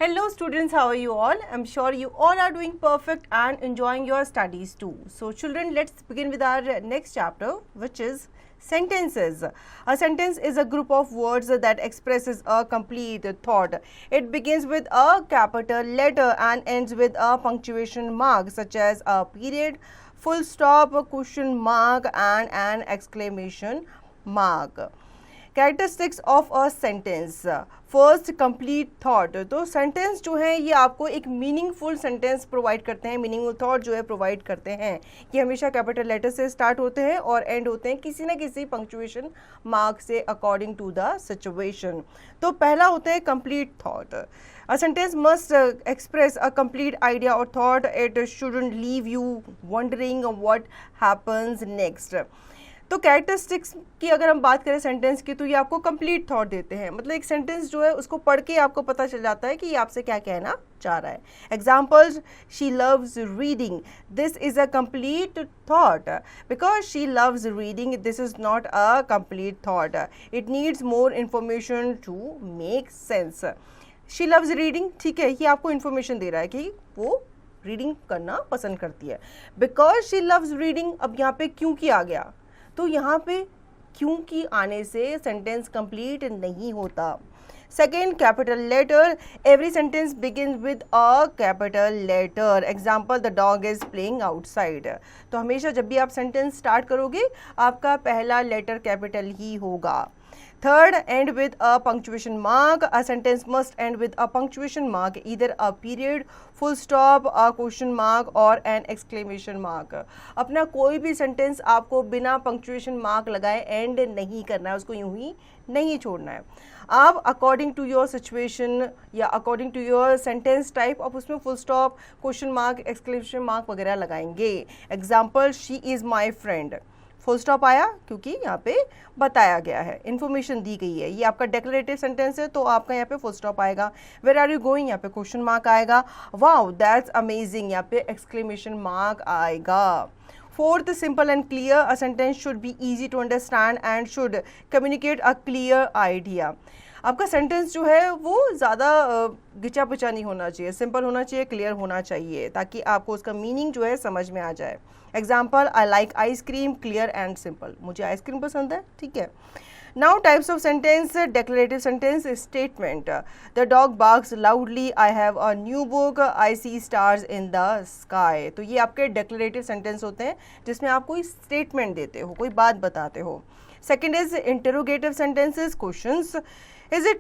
Hello students, how are you all? I'm sure you all are doing perfect and enjoying your studies too. So children, let's begin with our next chapter, which is sentences. A sentence is a group of words that expresses a complete thought. It begins with a capital letter and ends with a punctuation mark such as a period, full stop, a question mark and an exclamation mark. Characteristics of a sentence. First, complete thought. तो sentence जो है ये आपको एक meaningful sentence provide करते हैं, meaningful thought जो है प्रोवाइड करते हैं. ये हमेशा कैपिटल लेटर से स्टार्ट होते हैं और एंड होते हैं किसी ना किसी पंक्चुएशन मार्क से अकॉर्डिंग टू द सिचुएशन. तो पहला होता है complete thought. A sentence must express a complete idea or thought. It shouldn't leave you wondering what happens next. तो कैरेक्टरिस्टिक्स की अगर हम बात करें सेंटेंस की, तो ये आपको कंप्लीट थॉट देते हैं. मतलब एक सेंटेंस जो है उसको पढ़ के आपको पता चल जाता है कि ये आपसे क्या कहना चाह रहा है. Examples, she loves reading. This is a complete thought. Because she loves reading, this is not a complete thought. It needs more information to make sense. She loves reading, ठीक है, ये आपको इन्फॉर्मेशन दे रहा है कि वो रीडिंग करना पसंद करती है. बिकॉज शी लव्स रीडिंग, अब यहाँ पे क्यों की आ गया, तो यहाँ पे क्यों की आने से सेंटेंस कंप्लीट नहीं होता. Second, capital letter. Every sentence begin with a capital letter. Example, the dog is playing outside. तो हमेशा जब भी आप सेंटेंस स्टार्ट करोगे आपका पहला लेटर कैपिटल ही होगा. Third, end with a punctuation mark. A sentence must end with a punctuation mark, either a period, full stop, a question mark or an exclamation mark. अपना कोई भी सेंटेंस आपको बिना punctuation mark लगाए and नहीं करना है, उसको यूं ही नहीं छोड़ना है. आप अकॉर्डिंग टू योर सिचुएशन या according to your sentence type आप उसमें full stop, question mark, exclamation mark वगैरह लगाएंगे. Example, she is my friend. Full stop आया क्योंकि यहाँ पे बताया गया है, इन्फॉर्मेशन दी गई है. ये आपका डेक्लरेटिव सेंटेंस है तो आपका यहाँ पे फुल स्टॉप आएगा. वेयर आर यू गोइंग, यहाँ पे क्वेश्चन मार्क आएगा. वाओ दैट्स अमेजिंग, यहाँ पे एक्सक्लेमेशन मार्क आएगा. Fourth, simple and clear. A sentence should be easy to understand and should communicate a clear idea. आपका सेंटेंस जो है वो ज़्यादा घिचा पिचा नहीं होना चाहिए, सिंपल होना चाहिए, क्लियर होना चाहिए, ताकि आपको उसका मीनिंग जो है समझ में आ जाए. Example, I like ice cream, clear and simple. मुझे आइसक्रीम पसंद है, ठीक है. Now types of sentence. Declarative sentence. Statement. The dog barks loudly. I have a new book. I see stars in the sky. तो ये आपके डेक्लरेटिव सेंटेंस होते हैं जिसमें आप कोई स्टेटमेंट देते हो, कोई बात बताते हो. Second is interrogative sentences. Questions. Is it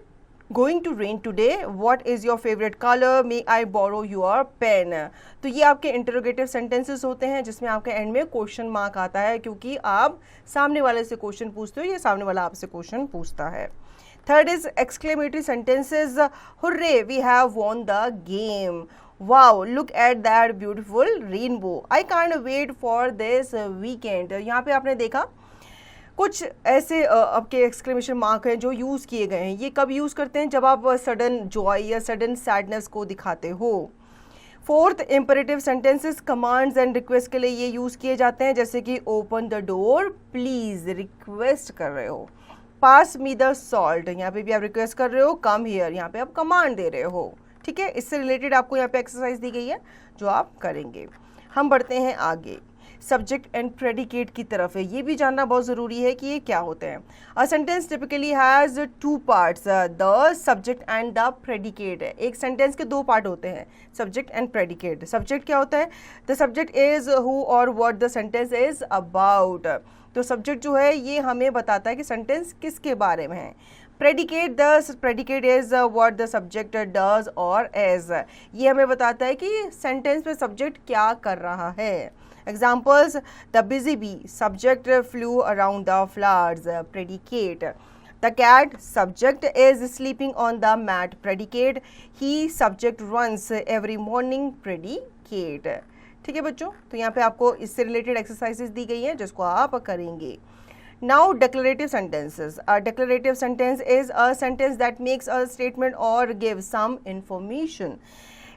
going to rain today? What is your favorite color? May I borrow your pen? तो ये आपके इंटरोगेटिव सेंटेंसेस होते हैं जिसमें आपके एंड में क्वेश्चन मार्क आता है क्योंकि आप सामने वाले से क्वेश्चन पूछते हो या सामने वाला आपसे क्वेश्चन पूछता है. Third is exclamatory sentences. Hurray, we have won the game. Wow, look at that beautiful rainbow. I can't wait for this weekend. यहाँ पे आपने देखा कुछ ऐसे आपके एक्सक्लेमेशन मार्क हैं जो यूज़ किए गए हैं. ये कब यूज़ करते हैं, जब आप सडन जॉय या सडन सैडनेस को दिखाते हो. Fourth, imperative sentences. Commands and request के लिए ये यूज़ किए जाते हैं, जैसे कि open the door, please, request कर रहे हो. पास मी द सॉल्ट, यहाँ पे भी आप रिक्वेस्ट कर रहे हो. कम हियर, यहाँ पे आप कमांड दे रहे हो, ठीक है. इससे रिलेटेड आपको यहाँ पे एक्सरसाइज दी गई है जो आप करेंगे. हम बढ़ते हैं आगे सब्जेक्ट एंड प्रेडिकेट की तरफ है. ये भी जानना बहुत ज़रूरी है कि ये क्या होते हैं. A sentence typically has two parts, the subject and the predicate. एक सेंटेंस के दो पार्ट होते हैं, सब्जेक्ट एंड प्रेडिकेट. सब्जेक्ट क्या होता है, द सब्जेक्ट इज़ हु और what the sentence is about. तो सब्जेक्ट जो है ये हमें बताता है कि सेंटेंस किसके बारे में है. Predicate, the predicate is what the subject does और एज. ये हमें बताता है कि सेंटेंस में सब्जेक्ट क्या कर रहा है. Examples, the busy bee, subject, flew around the flowers. Predicate. The cat, subject, is sleeping on the mat. Predicate. He, subject, runs every morning. Predicate. ठीक है बच्चों, तो यहाँ पे आपको इससे रिलेटेड एक्सरसाइजेस दी गई हैं जिसको आप करेंगे. Now declarative sentences. A declarative sentence is a sentence that makes a statement or gives some information.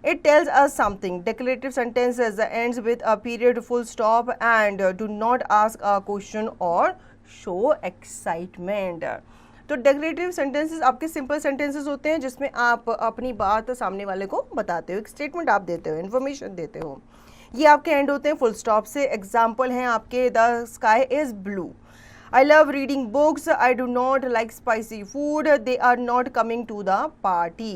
It tells us something. Declarative sentences ends with a period, full stop and do not ask a question or show excitement. तो decorative sentences आपके simple sentences होते हैं जिसमें आप अपनी बात सामने वाले को बताते हो, एक स्टेटमेंट आप देते हो, इन्फॉर्मेशन देते हो। ये आपके एंड होते हैं फुल स्टॉप से। एग्जाम्पल हैं आपके, the sky is blue, I love reading books, I do not like spicy food, they are not coming to the party.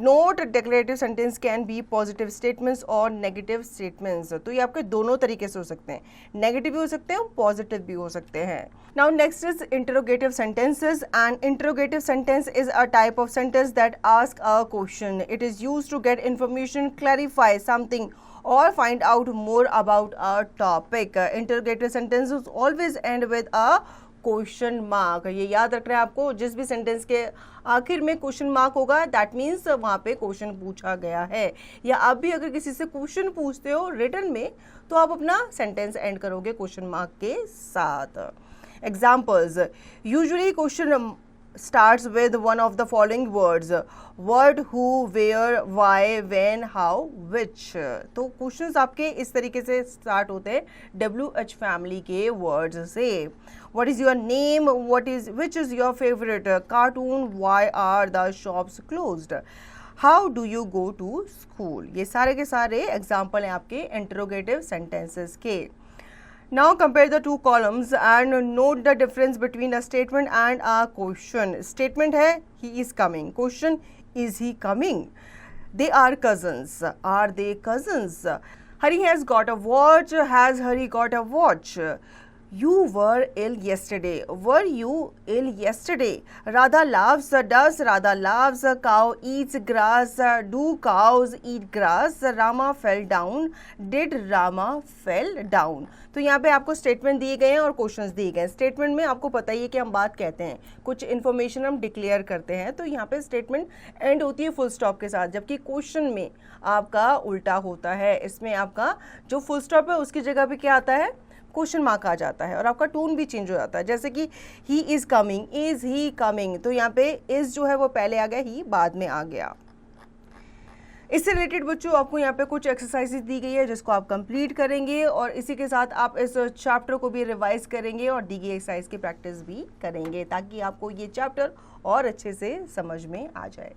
Note declarative sentence can be positive statements और negative statements. तो ये आपके दोनों तरीके से हो सकते हैं, नेगेटिव भी हो सकते हैं, पॉजिटिव भी हो सकते हैं। Now next is interrogative sentences, and interrogative sentence is a type of sentence that asks a question. It is used to get information, clarify something or find out more about a topic. Interrogative sentences always end with a question mark. ये याद रखना है आपको, जिस भी sentence के आखिर में क्वेश्चन मार्क होगा दैट मीन्स वहाँ पे क्वेश्चन पूछा गया है। या आप भी अगर किसी से क्वेश्चन पूछते हो रिटन में तो आप अपना सेंटेंस एंड करोगे क्वेश्चन मार्क के साथ। Examples, usually question starts with one of the following words: what, who, where, why, when, how, which। तो क्वेश्चंस आपके इस तरीके से स्टार्ट होते हैं WH फैमिली के वर्ड्स से। What is your name? Which is your favorite cartoon? Why are the shops closed? How do you go to school? ये सारे के सारे एग्जाम्पल हैं आपके इंटरोगेटिव सेंटेंसेस के। Now compare the two columns and note the difference between a statement and a question. Statement है he is coming. Question, is he coming? They are cousins. Are they cousins? Hari has got a watch. Has Hari got a watch? You were ill yesterday. Were you ill yesterday? Radha loves. Does Radha loves? Cow eats grass. Do cows eat grass? Rama fell down. Did Rama fell down? तो यहाँ पे आपको statement दिए गए हैं और questions दिए गए हैं। स्टेटमेंट में आपको पता ही है कि हम बात कहते हैं, कुछ इन्फॉर्मेशन हम डिक्लेयर करते हैं, तो यहाँ पे स्टेटमेंट एंड होती है फुल स्टॉप के साथ, जबकि क्वेश्चन में आपका उल्टा होता है। इसमें आपका जो फुल स्टॉप है उसकी जगह पे क्या आता है, क्वेश्चन मार्क आ जाता है और आपका टोन भी चेंज हो जाता है। जैसे कि he is coming, is he coming, तो यहाँ पे इज़ जो है वो पहले आ गया, ही बाद में आ गया। इससे रिलेटेड बच्चों आपको यहाँ पे कुछ एक्सरसाइजेज दी गई है जिसको आप कंप्लीट करेंगे और इसी के साथ आप इस चैप्टर को भी रिवाइज करेंगे और दी गई एक्सरसाइज की प्रैक्टिस भी करेंगे ताकि आपको ये चैप्टर और अच्छे से समझ में आ जाए।